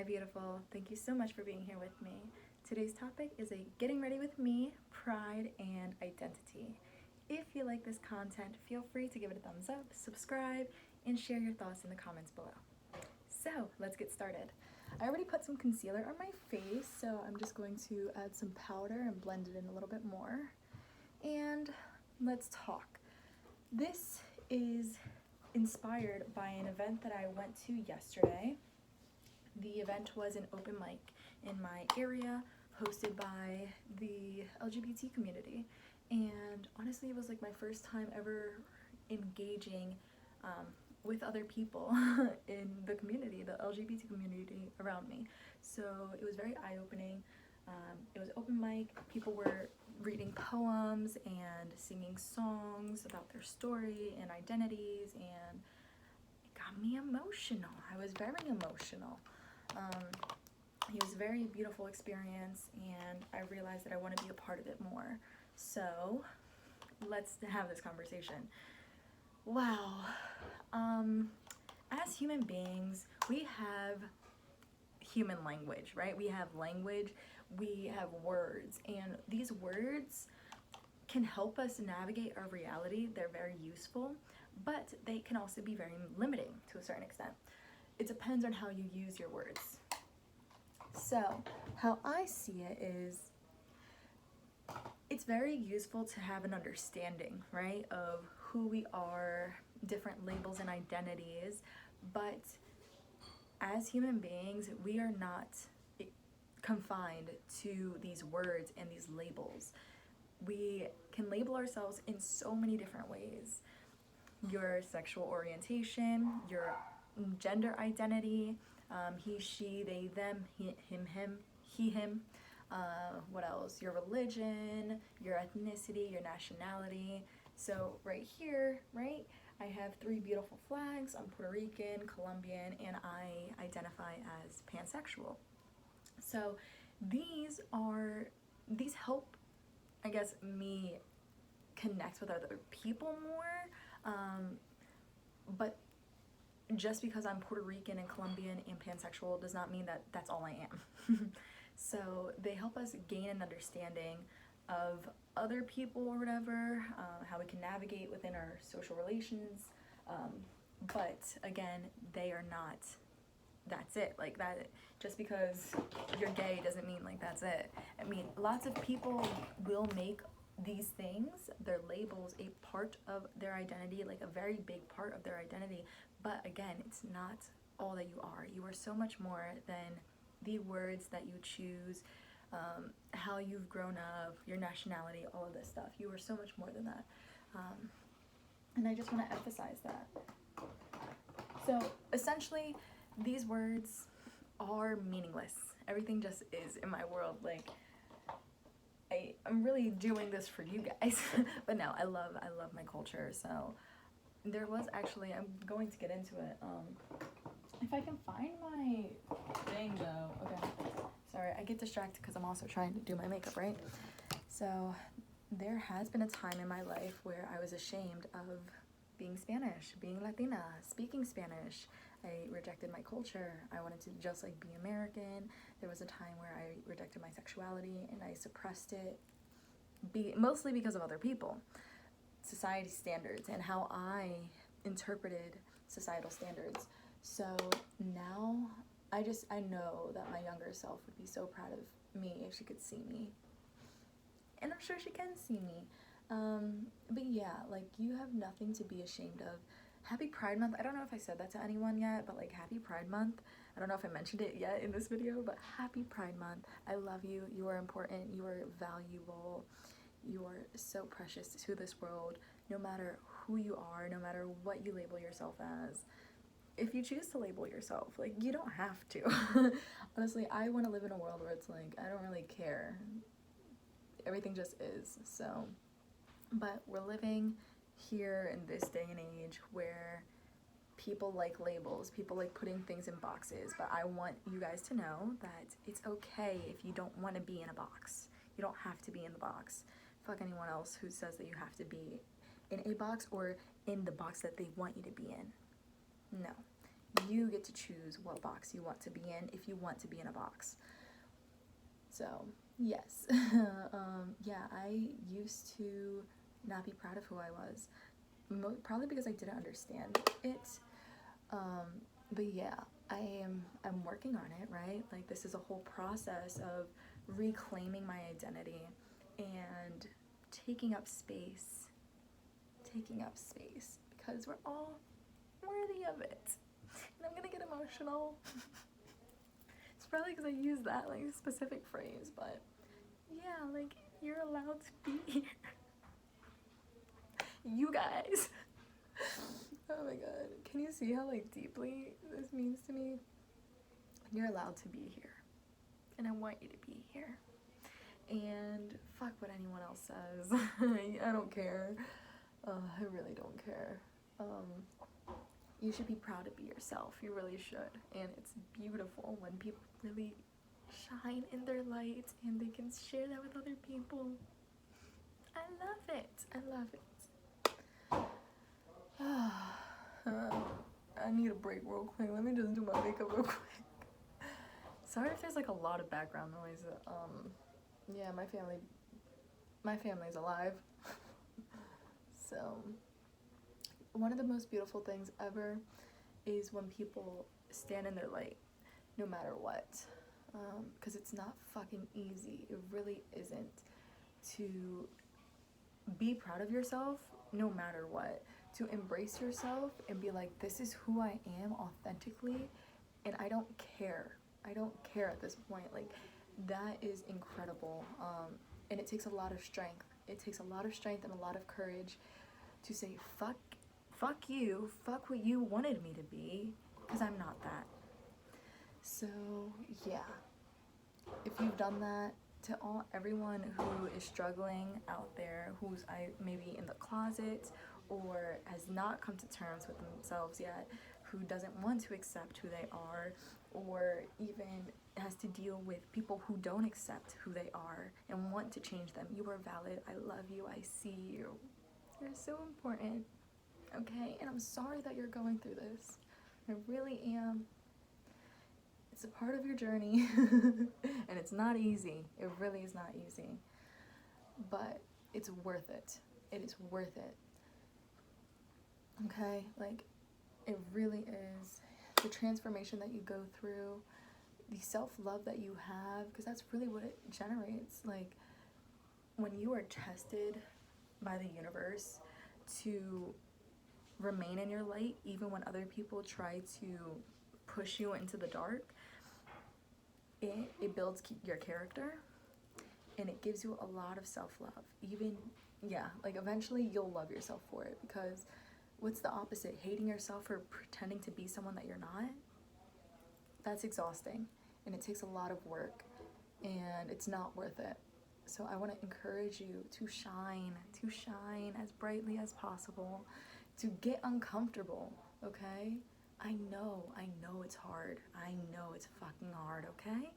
beautiful. Thank you so much for being here with me. Today's topic is a getting ready with me, pride, and identity. If you like this content, feel free to give it a thumbs up, subscribe, and share your thoughts in the comments below. So let's get started. I already put some concealer on my face, so I'm just going to add some powder and blend it in a little bit more. And let's talk. This is inspired by an event that I went to yesterday. The event was an open mic in my area hosted by the LGBT community, and honestly it was like my first time ever engaging with other people in the community, the LGBT community around me. So it was very eye-opening. It was open mic. People were reading poems and singing songs about their story and identities, and it got me emotional. I was very emotional. It was a very beautiful experience, and I realized that I want to be a part of it more. So let's have this conversation. Wow. As human beings, we have human language, right? We have language, we have words, and these words can help us navigate our reality. They're very useful, but they can also be very limiting to a certain extent. It depends on how you use your words. So, how I see it is, it's very useful to have an understanding, right, of who we are, different labels and identities, but as human beings, we are not confined to these words and these labels. We can label ourselves in so many different ways. Your sexual orientation, your gender identity, he, she, they, them, him, he, him. What else? Your religion, your ethnicity, your nationality. So right here, right, I have 3 beautiful flags. I'm Puerto Rican, Colombian, and I identify as pansexual. So these help, I guess, me connect with other people more, but just because I'm Puerto Rican and Colombian and pansexual does not mean that that's all I am. So they help us gain an understanding of other people or whatever, how we can navigate within our social relations, but again, they are not, that's it, like that. Just because you're gay doesn't mean like that's it. I mean, lots of people will make these things, their labels, a part of their identity, like a very big part of their identity, but again, it's not all that you are. You are so much more than the words that you choose, how you've grown up, your nationality, all of this stuff. You are so much more than that, and I just want to emphasize that. So essentially, these words are meaningless. Everything just is in my world. Like, I'm really doing this for you guys. But no, I love my culture. So there was actually, I'm going to get into it. If I can find my thing though. Okay. Sorry, I get distracted because I'm also trying to do my makeup, right? So there has been a time in my life where I was ashamed of being Spanish, being Latina, speaking Spanish. I rejected my culture. I wanted to just like be American. There was a time where I rejected my sexuality and I suppressed it, mostly because of other people, society standards, and how I interpreted societal standards. So now I know that my younger self would be so proud of me if she could see me. And I'm sure she can see me. But yeah, like, you have nothing to be ashamed of. Happy Pride Month. I don't know if I said that to anyone yet, but like, happy Pride Month. I don't know if I mentioned it yet in this video, but happy Pride Month. I love you. You are important. You are valuable. You are so precious to this world, no matter who you are, no matter what you label yourself as. If you choose to label yourself, like, you don't have to. Honestly, I want to live in a world where it's like, I don't really care. Everything just is. So, but we're living here in this day and age where people like labels, people like putting things in boxes, but I want you guys to know that it's okay if you don't want to be in a box. You don't have to be in the box. Fuck anyone else who says that you have to be in a box or in the box that they want you to be in. No, You get to choose what box you want to be in if you want to be in a box. So, yes. Yeah, I used to not be proud of who I was. Probably because I didn't understand it. But yeah, I'm working on it, right? Like, this is a whole process of reclaiming my identity and taking up space because we're all worthy of it. And I'm gonna get emotional. It's probably because I use that like specific phrase, but yeah, like, you're allowed to be here. You guys. Oh my god. Can you see how like deeply this means to me? You're allowed to be here. And I want you to be here. And fuck what anyone else says. I don't care. I really don't care. You should be proud to be yourself. You really should. And it's beautiful when people really shine in their light and they can share that with other people. I love it. I love it. I need a break real quick. Let me just do my makeup real quick. Sorry if there's like a lot of background noise. Yeah, my family's alive. So, one of the most beautiful things ever is when people stand in their light, no matter what. Because it's not fucking easy. It really isn't. To be proud of yourself, no matter what. To embrace yourself and be like, this is who I am authentically, and I don't care. I don't care at this point. Like, that is incredible. And it takes a lot of strength. It takes a lot of strength and a lot of courage to say, fuck you, fuck what you wanted me to be, because I'm not that. So, yeah. If you've done that, to everyone who is struggling out there, who's maybe in the closet or has not come to terms with themselves yet, who doesn't want to accept who they are, or even has to deal with people who don't accept who they are and want to change them, you are valid. I love you. I see you. You're so important. Okay? And I'm sorry that you're going through this. I really am. It's a part of your journey. And it's not easy. It really is not easy. But it's worth it. It is worth it. Okay? Like, it really is. The transformation that you go through, the self-love that you have, because that's really what it generates. Like, when you are tested by the universe to remain in your light, even when other people try to push you into the dark, it builds your character, and it gives you a lot of self-love. Even, yeah, like, eventually you'll love yourself for it, because what's the opposite? Hating yourself for pretending to be someone that you're not? That's exhausting, and it takes a lot of work, and it's not worth it. So I want to encourage you to shine as brightly as possible, to get uncomfortable, okay? I know it's hard. I know it's fucking hard, okay?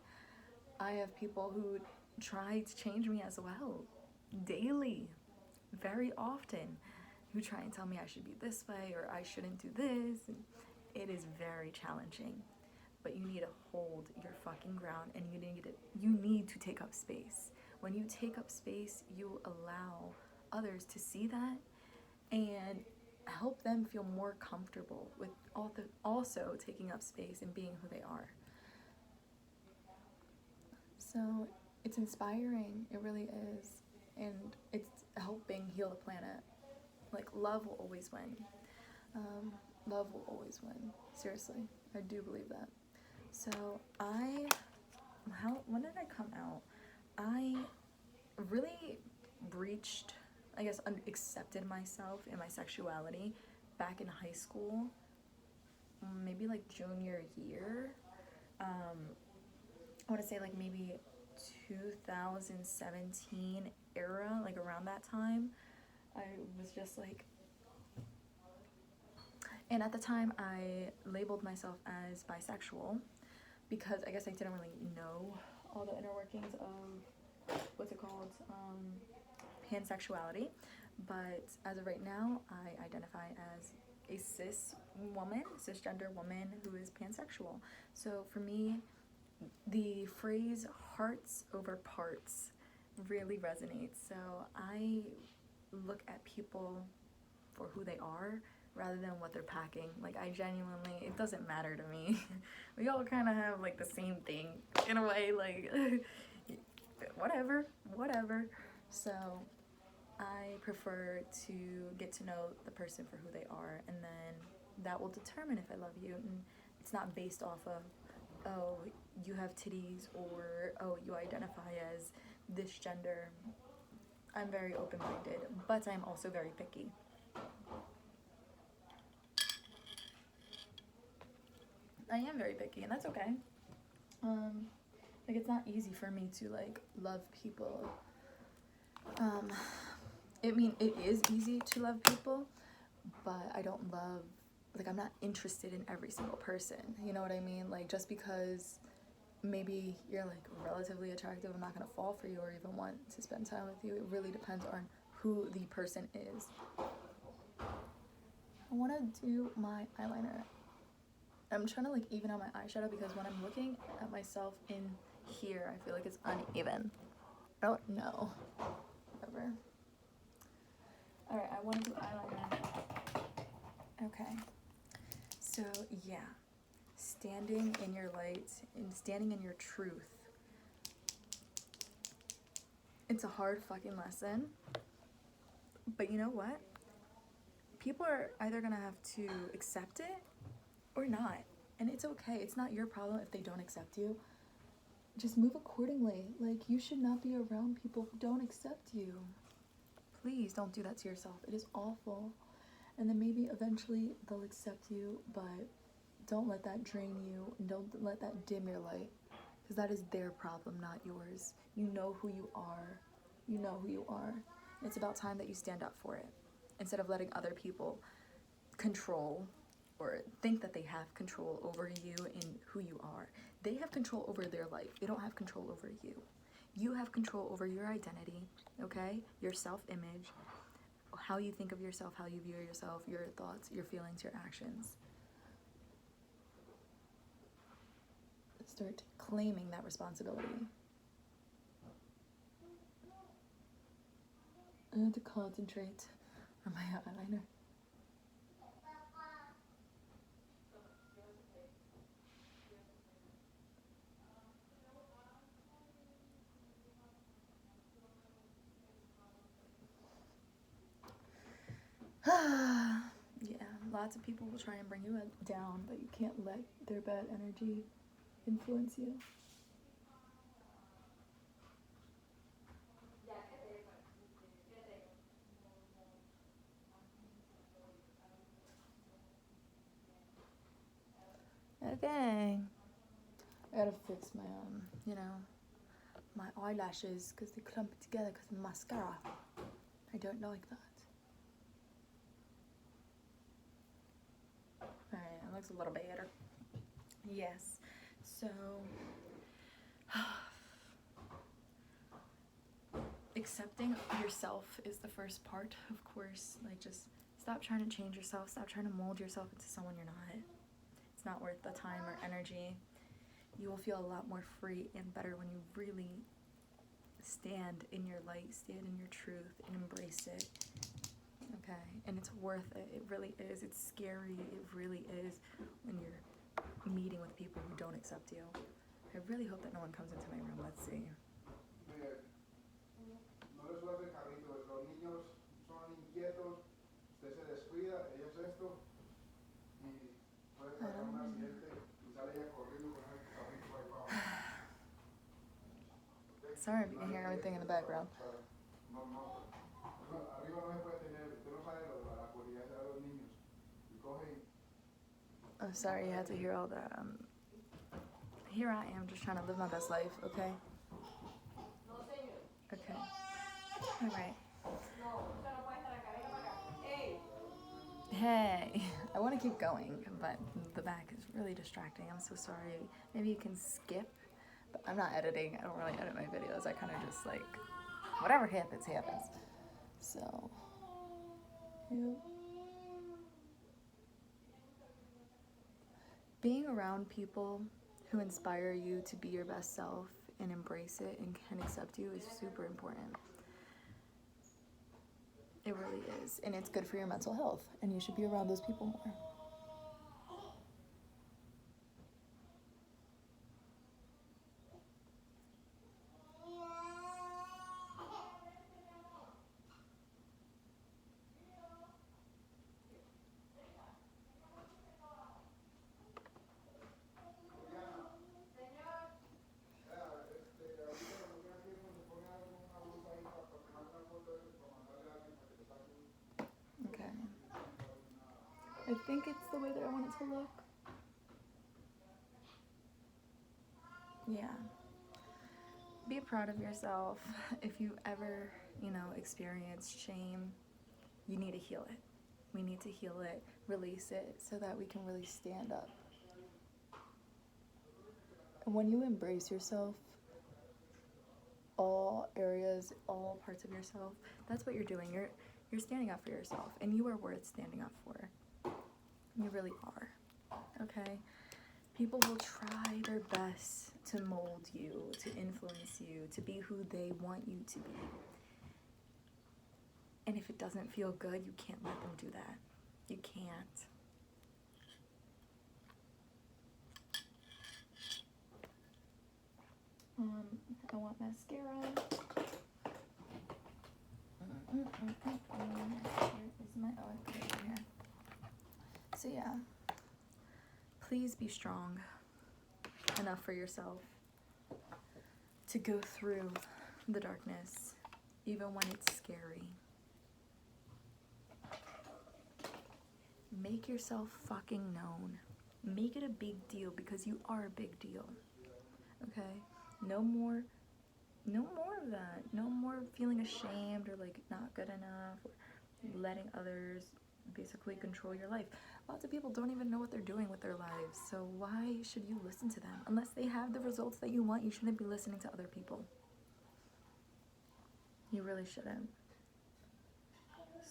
I have people who try to change me as well, daily, very often, who try and tell me I should be this way or I shouldn't do this. And it is very challenging, but you need to hold your fucking ground, and you need to take up space. When you take up space, you allow others to see that and help them feel more comfortable with also taking up space and being who they are. So it's inspiring, it really is, and it's helping heal the planet. Like, love will always win. Love will always win. Seriously, I do believe that. So when did I come out? I really breached, I guess, accepted myself and my sexuality back in high school, maybe like junior year. I want to say like maybe 2017 era, like around that time. I was just like, and at the time I labeled myself as bisexual because I guess I didn't really know all the inner workings of, what's it called, pansexuality. But as of right now, I identify as a cisgender woman who is pansexual. So for me, the phrase hearts over parts really resonates. So I look at people for who they are rather than what they're packing. Like, I genuinely, it doesn't matter to me. We all kind of have like the same thing in a way, like whatever. So I prefer to get to know the person for who they are, and then that will determine if I love you. And it's not based off of, oh, you have titties, or oh, you identify as this gender. I'm very open-minded, but I'm also very picky. I am very picky, and that's okay. Like, it's not easy for me to like love people. It is easy to love people, but I don't love, like, I'm not interested in every single person. You know what I mean? Like, just because maybe you're like relatively attractive, I'm not gonna fall for you or even want to spend time with you. It really depends on who the person is. I want to do my eyeliner. I'm trying to like even out my eyeshadow because when I'm looking at myself in here, I feel like it's uneven. I don't know. Whatever. Alright, I want to do eyeliner. Okay. So yeah. Standing in your light and standing in your truth. It's a hard fucking lesson. But you know what? People are either gonna have to accept it or not. And it's okay. It's not your problem if they don't accept you. Just move accordingly. Like, you should not be around people who don't accept you. Please don't do that to yourself. It is awful. And then maybe eventually they'll accept you, but don't let that drain you, and don't let that dim your light, because that is their problem, not yours. You know who you are. You know who you are. It's about time that you stand up for it, instead of letting other people control or think that they have control over you and who you are. They have control over their life. They don't have control over you. You have control over your identity, okay? Your self-image, how you think of yourself, how you view yourself, your thoughts, your feelings, your actions. Start claiming that responsibility. I have to concentrate on my eyeliner. Yeah, lots of people will try and bring you down, but you can't let their bad energy influence you. Okay. I gotta fix my, my eyelashes because they clump together because of mascara. I don't like that. Alright, it looks a little better. Yes. So, accepting yourself is the first part, of course. Like, just stop trying to change yourself. Stop trying to mold yourself into someone you're not. It's not worth the time or energy. You will feel a lot more free and better when you really stand in your light, stand in your truth, and embrace it. Okay? And it's worth it. It really is. It's scary. It really is when you're meeting with people who don't accept you. I really hope that no one comes into my room. Let's see. Sorry if you can hear everything in the background. Oh, sorry you had to hear all that. Here I am just trying to live my best life, okay? Okay. Alright. Hey, I want to keep going, but the back is really distracting. I'm so sorry. Maybe you can skip, but I'm not editing. I don't really edit my videos. I kind of just like, whatever happens, happens. So, yeah. Being around people who inspire you to be your best self and embrace it and can accept you is super important. It really is. And it's good for your mental health. And you should be around those people more. Okay. I think it's the way that I want it to look. Yeah. Be proud of yourself. If you ever, experience shame, you need to heal it. We need to heal it, release it, so that we can really stand up. And when you embrace yourself, all areas, all parts of yourself, that's what you're doing. You're standing up for yourself, and you are worth standing up for. You really are. Okay? People will try their best to mold you, to influence you, to be who they want you to be. And if it doesn't feel good, you can't let them do that. You can't. I want mascara. So yeah, please be strong enough for yourself to go through the darkness, even when it's scary. Make yourself fucking known. Make it a big deal, because you are a big deal. Okay? No more of that. No more feeling ashamed or like not good enough, or letting others basically control your life. Lots of people don't even know what they're doing with their lives, so why should you listen to them? Unless they have the results that you want, you shouldn't be listening to other people. You really shouldn't.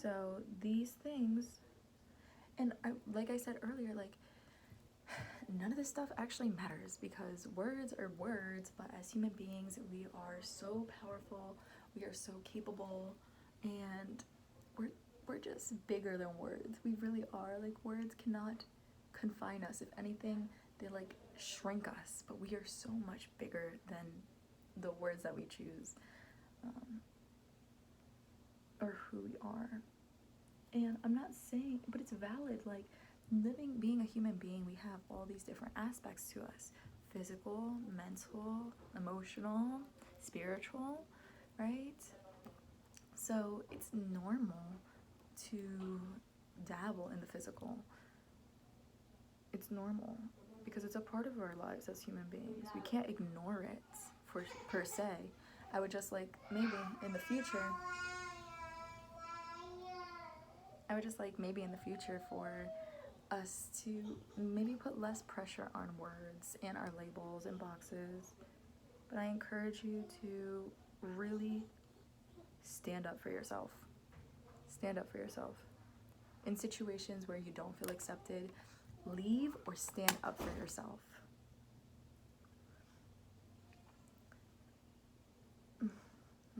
So these things, and like I said earlier, like, none of this stuff actually matters, because words are words, but as human beings, we are so powerful, we are so capable, and we're just bigger than words. We really are. Like, words cannot confine us. If anything, they like shrink us, but we are so much bigger than the words that we choose, or who we are. And I'm not saying, but it's valid, like, being a human being, we have all these different aspects to us: physical, mental, emotional, spiritual, right? So it's normal to dabble in the physical. It's normal, because it's a part of our lives as human beings. We can't ignore it per se. I would just like maybe in the future for us to maybe put less pressure on words and our labels and boxes. But I encourage you to really stand up for yourself. Stand up for yourself. In situations where you don't feel accepted, leave or stand up for yourself.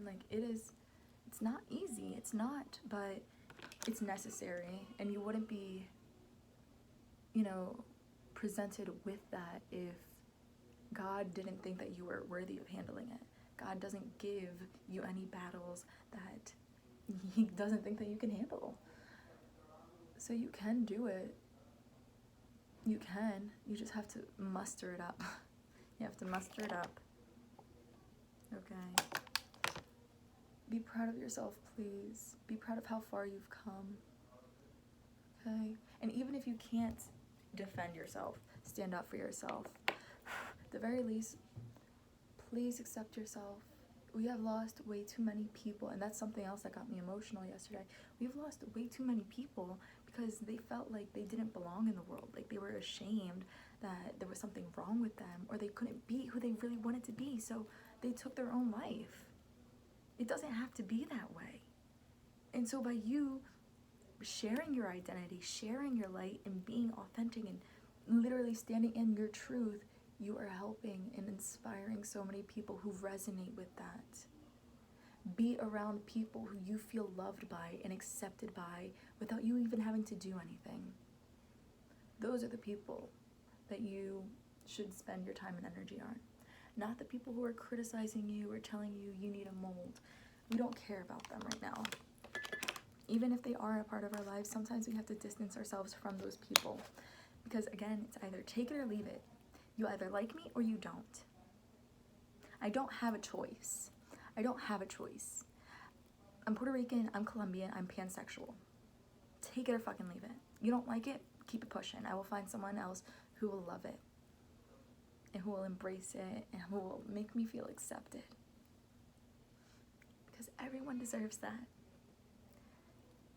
Like, it's not easy. It's not, but it's necessary. And you wouldn't be, presented with that if God didn't think that you were worthy of handling it. God doesn't give you any battles that He doesn't think that you can handle. So you can do it. You can. You just have to muster it up. You have to muster it up. Okay. Be proud of yourself, please. Be proud of how far you've come. Okay? And even if you can't defend yourself, stand up for yourself. At the very least, please accept yourself. We have lost way too many people, and that's something else that got me emotional yesterday. We've lost way too many people because they felt like they didn't belong in the world. Like, they were ashamed that there was something wrong with them, or they couldn't be who they really wanted to be, so they took their own life. It doesn't have to be that way. And so by you sharing your identity, sharing your light, and being authentic and literally standing in your truth, you are helping and inspiring so many people who resonate with that. Be around people who you feel loved by and accepted by without you even having to do anything. Those are the people that you should spend your time and energy on. Not the people who are criticizing you or telling you you need a mold. We don't care about them right now. Even if they are a part of our lives, sometimes we have to distance ourselves from those people. Because again, it's either take it or leave it. You either like me or you don't. I don't have a choice. I don't have a choice. I'm Puerto Rican, I'm Colombian, I'm pansexual. Take it or fucking leave it. You don't like it, keep it pushing. I will find someone else who will love it and who will embrace it and who will make me feel accepted. Because everyone deserves that.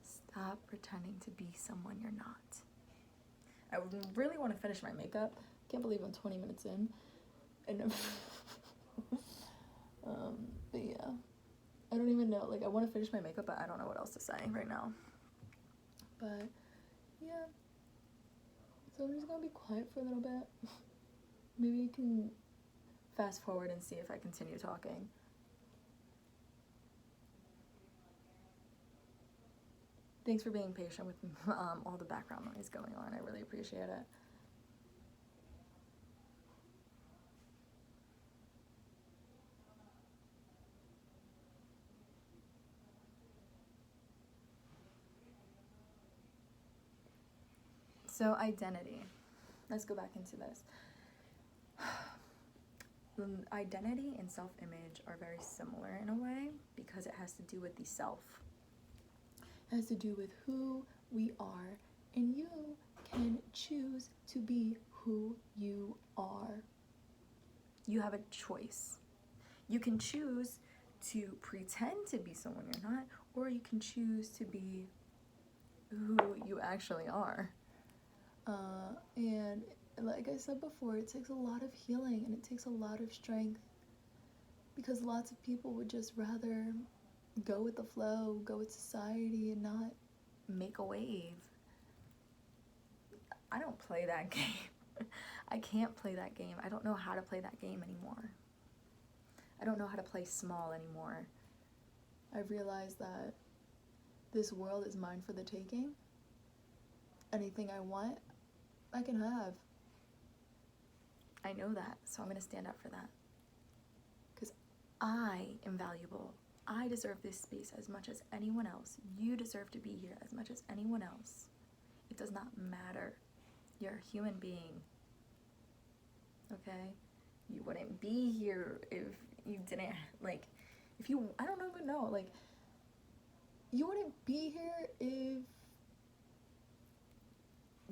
Stop pretending to be someone you're not. I really want to finish my makeup. Can't believe I'm 20 minutes in. And but yeah, I don't even know. Like, I want to finish my makeup, but I don't know what else to say right now. But yeah, so I'm just gonna be quiet for a little bit. Maybe you can fast forward and see if I continue talking. Thanks for being patient with all the background noise going on. I really appreciate it. So identity. Let's go back into this. Identity and self-image are very similar in a way because it has to do with the self. It has to do with who we are, and you can choose to be who you are. You have a choice. You can choose to pretend to be someone you're not, or you can choose to be who you actually are. And like I said before, it takes a lot of healing and it takes a lot of strength, because lots of people would just rather go with the flow, go with society, and not make a wave. I don't play that game. I can't play that game. I don't know how to play that game anymore. I don't know how to play small anymore. I realized that this world is mine for the taking. Anything I want, I can have. I know that, so I'm going to stand up for that. Because I am valuable. I deserve this space as much as anyone else. You deserve to be here as much as anyone else. It does not matter. You're a human being. Okay? You wouldn't be here if you didn't, like, if you, I don't even know, like, you wouldn't be here if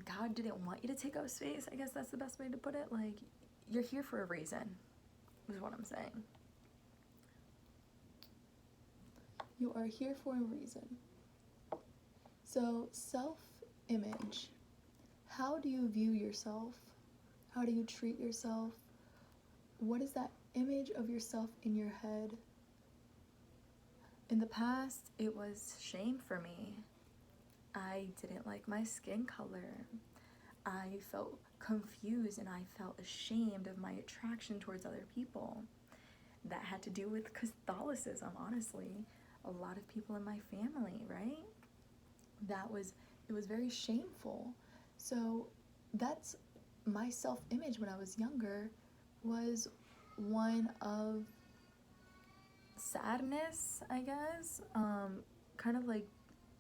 God didn't want you to take up space. I guess that's the best way to put it. Like, you're here for a reason, is what I'm saying. You are here for a reason. So, self-image. How do you view yourself? How do you treat yourself? What is that image of yourself in your head? In the past, it was shame for me. I didn't like my skin color. I felt confused and I felt ashamed of my attraction towards other people. That had to do with Catholicism, honestly. A lot of people in my family, right? It was very shameful. So that's my self-image when I was younger, was one of sadness, I guess. Kind of like,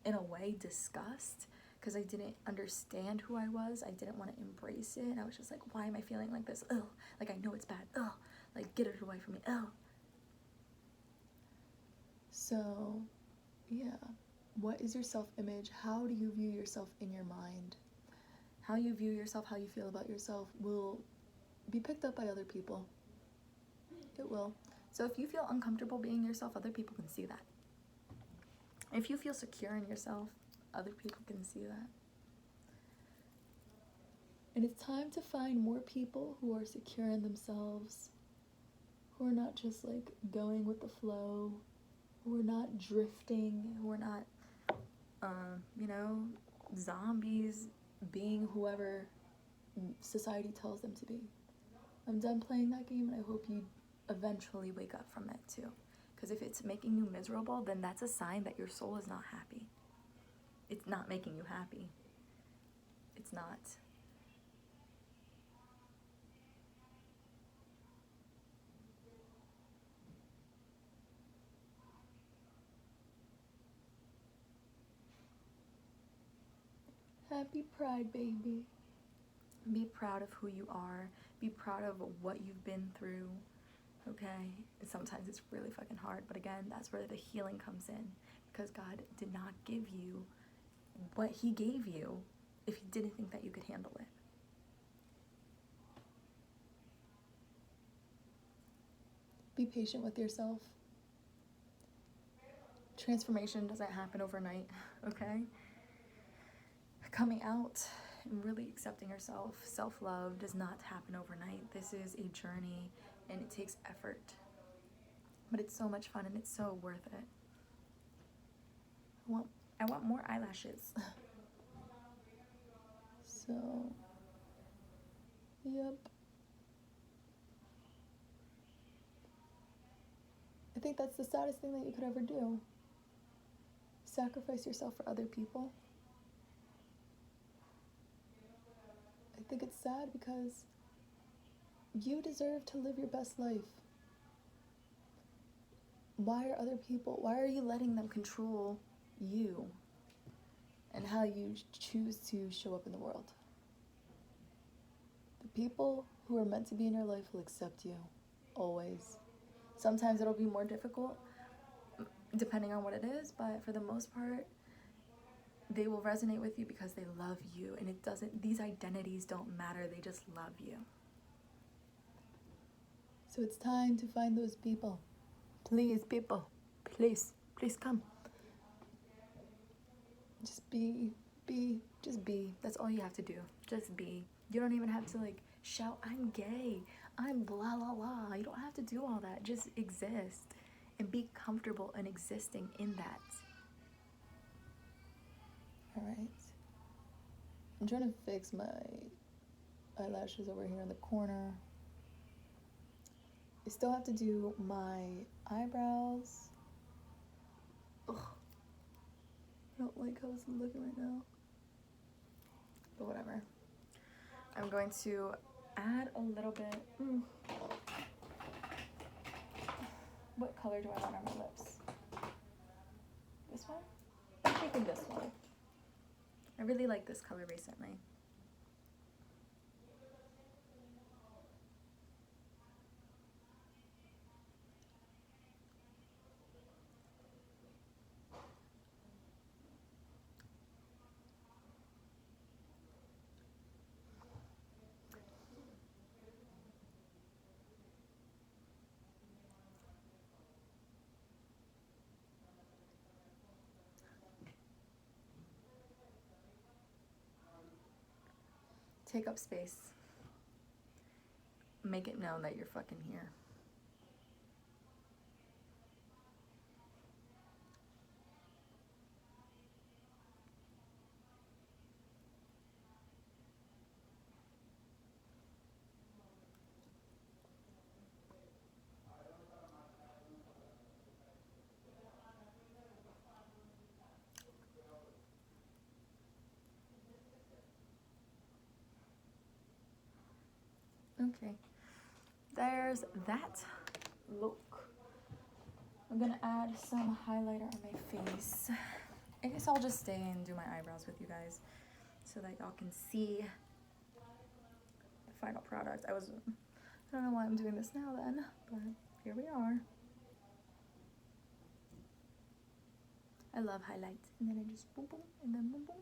in a way, disgust, because I didn't understand who I was. I didn't want to embrace it. I was just like, why am I feeling like this? Ugh, like, I know it's bad. Ugh, like, get it away from me. Ugh. So, yeah. What is your self-image? How do you view yourself in your mind? How you view yourself, how you feel about yourself will be picked up by other people. It will. So if you feel uncomfortable being yourself, other people can see that. If you feel secure in yourself, other people can see that. And it's time to find more people who are secure in themselves, who are not just like going with the flow, who are not drifting, who are not, zombies being whoever society tells them to be. I'm done playing that game, and I hope you eventually wake up from it too. Because if it's making you miserable, then that's a sign that your soul is not happy. It's not making you happy. It's not. Happy Pride, baby. Be proud of who you are. Be proud of what you've been through. Okay? And sometimes it's really fucking hard, but again, that's where the healing comes in. Because God did not give you what He gave you if He didn't think that you could handle it. Be patient with yourself. Transformation doesn't happen overnight, okay? Coming out and really accepting yourself, self-love does not happen overnight. This is a journey and it takes effort. But it's so much fun and it's so worth it. I want more eyelashes. So, yep. I think that's the saddest thing that you could ever do. Sacrifice yourself for other people. I think it's sad because you deserve to live your best life. Why are you letting them control you and how you choose to show up in the world? The people who are meant to be in your life will accept you, always. Sometimes it'll be more difficult, depending on what it is, but for the most part, they will resonate with you because they love you, and these identities don't matter, they just love you. So it's time to find those people. Please, people, please come. Just be. That's all you have to do. Just be. You don't even have to shout, I'm gay, I'm blah, blah, blah. You don't have to do all that. Just exist and be comfortable in existing in that. All right. I'm trying to fix my eyelashes over here in the corner. I still have to do my eyebrows. Ugh. I don't like how it's looking right now. But whatever. I'm going to add a little bit. What color do I want on my lips? This one? I'm thinking this one. I really like this color recently. Take up space. Make it known that you're fucking here. Okay, there's that look. I'm gonna add some highlighter on my face. I guess I'll just stay and do my eyebrows with you guys so that y'all can see the final product. I don't know why I'm doing this now then, but here we are. I love highlights, and then I just boom boom, and then boom boom.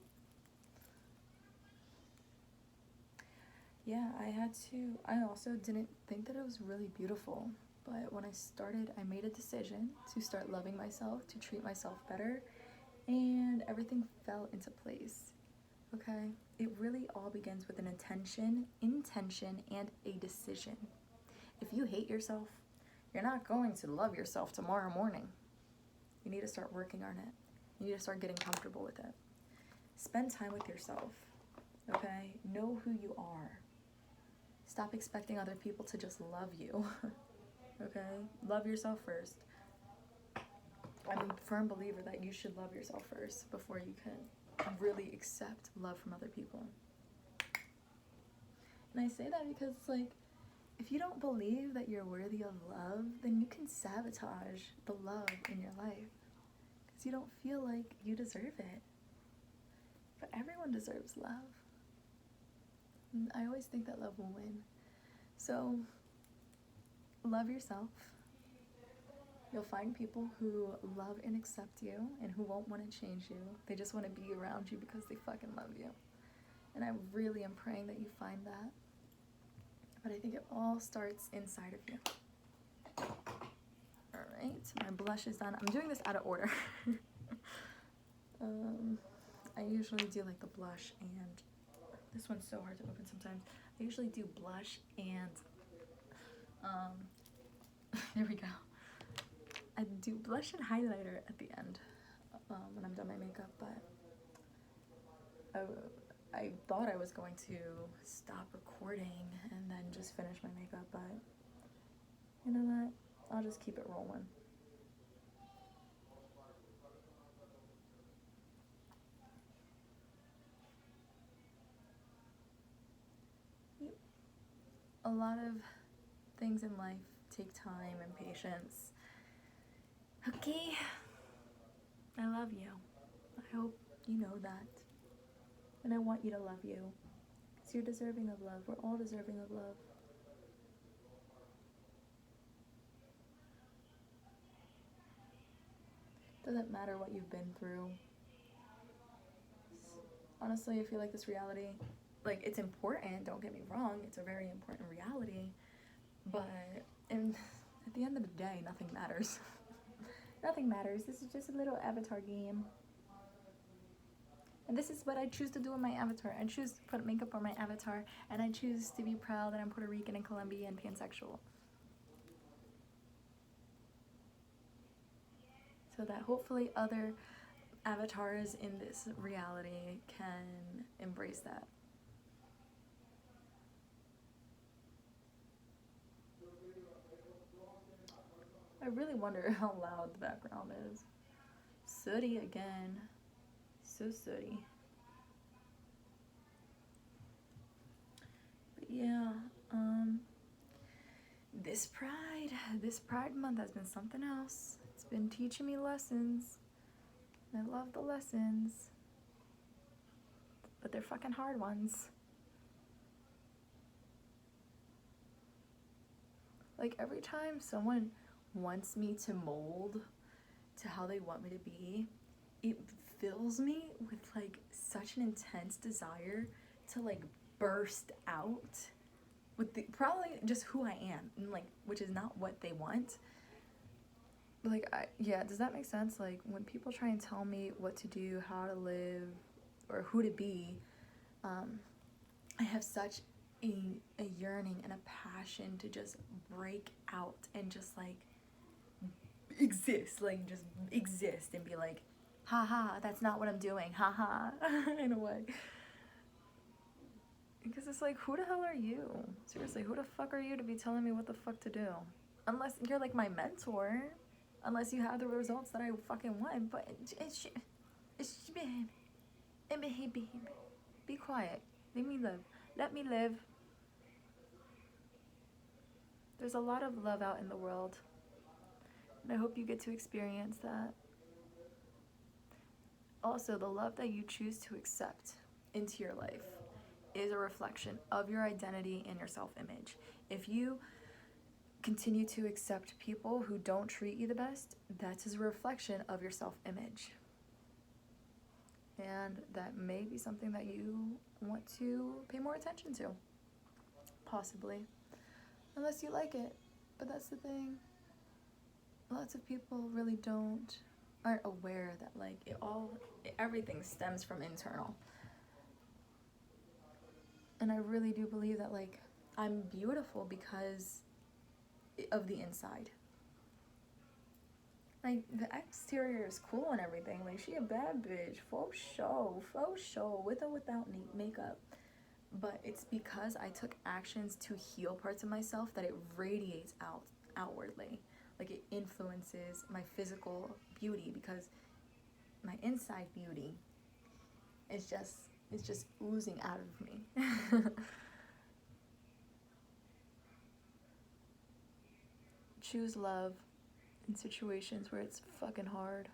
Yeah, I also didn't think that it was really beautiful, but when I started, I made a decision to start loving myself, to treat myself better, and everything fell into place, okay? It really all begins with an intention, and a decision. If you hate yourself, you're not going to love yourself tomorrow morning. You need to start working on it. You need to start getting comfortable with it. Spend time with yourself. okay? Know who you are. Stop expecting other people to just love you, okay? Love yourself first. I'm a firm believer that you should love yourself first before you can really accept love from other people. And I say that because it's like, if you don't believe that you're worthy of love, then you can sabotage the love in your life because you don't feel like you deserve it. But everyone deserves love. And I always think that love will win. So, love yourself. You'll find people who love and accept you and who won't want to change you. They just want to be around you because they fucking love you. And I really am praying that you find that. But I think it all starts inside of you. Alright, my blush is done. I'm doing this out of order. I usually do like the blush and... This one's so hard to open sometimes. I usually do blush and... there we go. I do blush and highlighter at the end when I'm done my makeup, but I thought I was going to stop recording and then just finish my makeup, but you know what? I'll just keep it rolling. A lot of things in life take time and patience. Okay, I love you. I hope you know that. And I want you to love you. Because you're deserving of love. We're all deserving of love. Doesn't matter what you've been through. Honestly, I feel like this reality, like, it's important, don't get me wrong. It's a very important reality. But at the end of the day, nothing matters. Nothing matters. This is just a little avatar game. And this is what I choose to do in my avatar. I choose to put makeup on my avatar, and I choose to be proud that I'm Puerto Rican and Colombian and pansexual. So that hopefully other avatars in this reality can embrace that. I really wonder how loud the background is. Sooty again. So sooty. But yeah, this Pride month has been something else. It's been teaching me lessons. I love the lessons. But they're fucking hard ones. Like, every time someone wants me to mold to how they want me to be, it fills me with like such an intense desire to like burst out with probably just who I am, and like, which is not what they want. Like, yeah, does that make sense? Like, when people try and tell me what to do, how to live, or who to be, I have such a yearning and a passion to just break out and just like exist, like just exist and be like, haha, that's not what I'm doing, haha, in a way. Because it's like, who the hell are you? Seriously, who the fuck are you to be telling me what the fuck to do? Unless you're like my mentor, unless you have the results that I fucking want, but be quiet, leave me live, let me live. There's a lot of love out in the world, and I hope you get to experience that. Also, the love that you choose to accept into your life is a reflection of your identity and your self-image. If you continue to accept people who don't treat you the best, that's a reflection of your self-image. And that may be something that you want to pay more attention to. Possibly. Unless you like it. But that's the thing. Lots of people really aren't aware that like everything stems from internal. And I really do believe that like I'm beautiful because of the inside. Like, the exterior is cool and everything. Like, she a bad bitch, faux show, with or without makeup. but it's because I took actions to heal parts of myself that it radiates outwardly. Like it influences my physical beauty, because my inside beauty is just oozing out of me. Choose love in situations where it's fucking hard.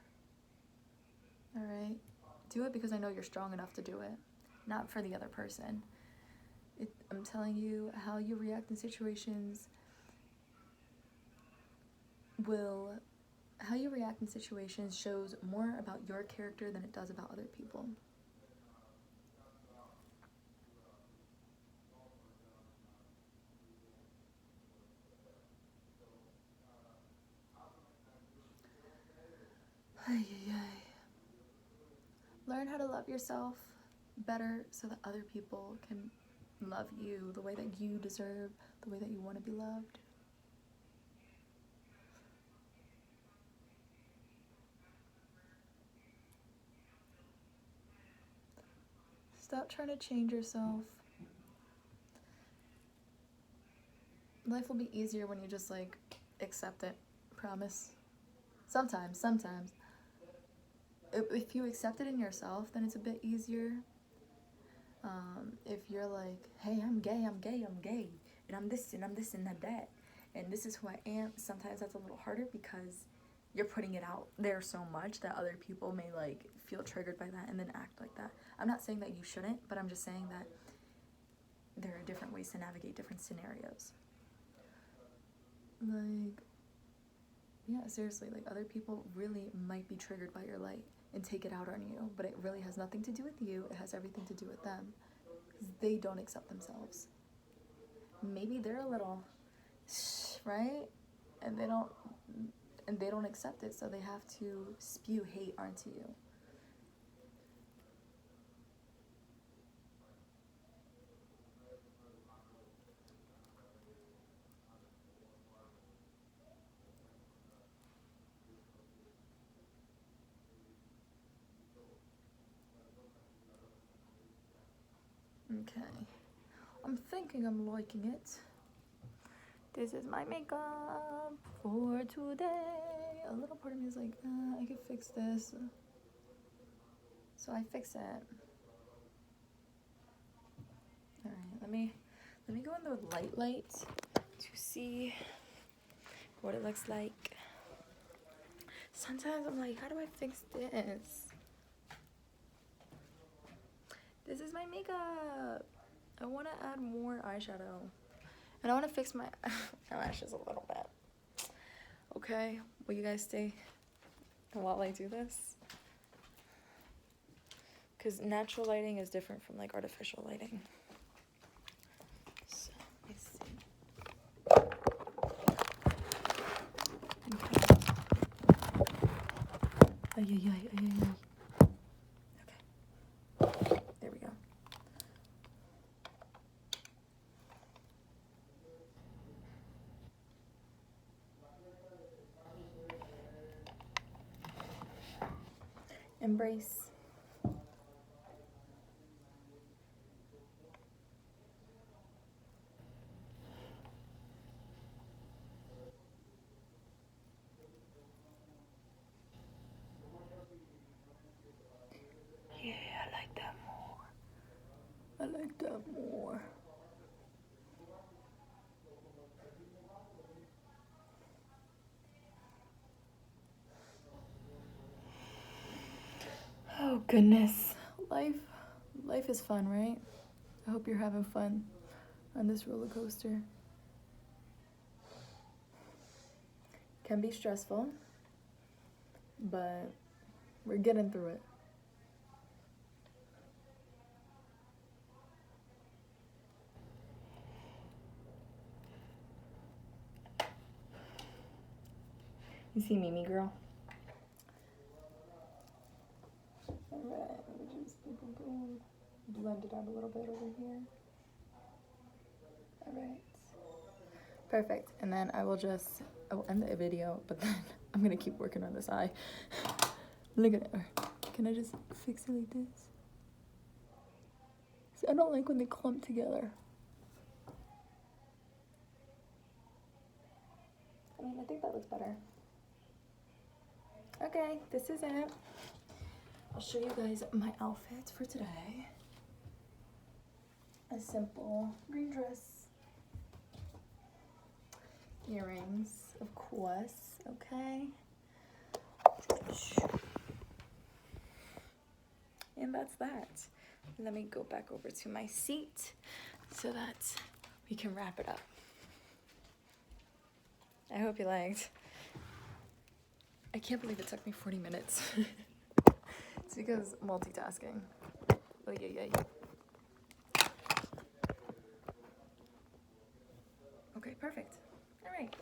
All right? Do it because I know you're strong enough to do it, not for the other person. I'm telling you, how you react in situations shows more about your character than it does about other people. Learn how to love yourself better so that other people can love you the way that you deserve, the way that you want to be loved. Stop trying to change yourself. Life will be easier when you just like accept it. Promise. Sometimes. If you accept it in yourself, then it's a bit easier. If you're like, hey, I'm gay, and I'm this and that, and this is who I am, sometimes that's a little harder because you're putting it out there so much that other people may like feel triggered by that and then act like that. I'm not saying that you shouldn't, but I'm just saying that there are different ways to navigate different scenarios. Like, yeah, seriously, like other people really might be triggered by your light and take it out on you, but it really has nothing to do with you. It has everything to do with them. They don't accept themselves. Maybe they're a little, right? And they don't accept it, so they have to spew hate onto you. Okay. I'm thinking I'm liking it. This is my makeup for today. A little part of me is like, I could fix this. So I fix it. Alright, let me go in the light to see what it looks like. Sometimes I'm like, how do I fix this? This is my makeup. I want to add more eyeshadow. And I want to fix my eyelashes a little bit. Okay, will you guys stay while I do this? Because natural lighting is different from like artificial lighting. So, let's see. Okay. Okay. There we go. Embrace. Yeah, I like that more. Oh goodness. Life is fun, right? I hope you're having fun on this roller coaster. Can be stressful, but we're getting through it. You see Mimi, girl? Alright, let me just blend it out a little bit over here. Alright. Perfect. And then I will end the video, but then I'm gonna keep working on this eye. Look at it. Can I just fix it like this? I don't like when they clump together. I mean, I think that looks better. Okay, this is it. I'll show you guys my outfit for today. A simple green dress. Earrings, of course, okay? And that's that. Let me go back over to my seat so that we can wrap it up. I hope you liked. I can't believe it took me 40 minutes. It's because multitasking. Oh, yeah. Okay, perfect. All right,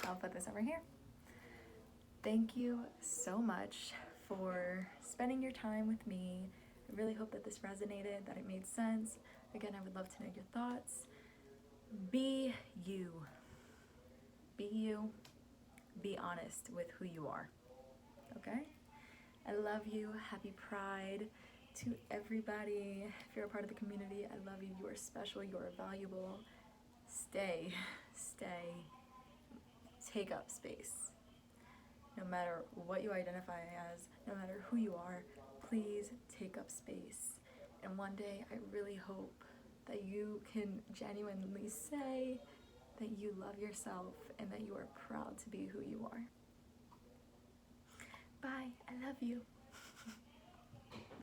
I'll put this over here. Thank you so much for spending your time with me. I really hope that this resonated, that it made sense. Again, I would love to know your thoughts. Be you. Be you. Be honest with who you are. Okay? I love you. Happy Pride to everybody. If you're a part of the community, I love you. You are special. You are valuable. Stay. Take up space. No matter what you identify as, no matter who you are, please take up space. And one day, I really hope that you can genuinely say that you love yourself and that you are proud to be who you are. Bye. I love you.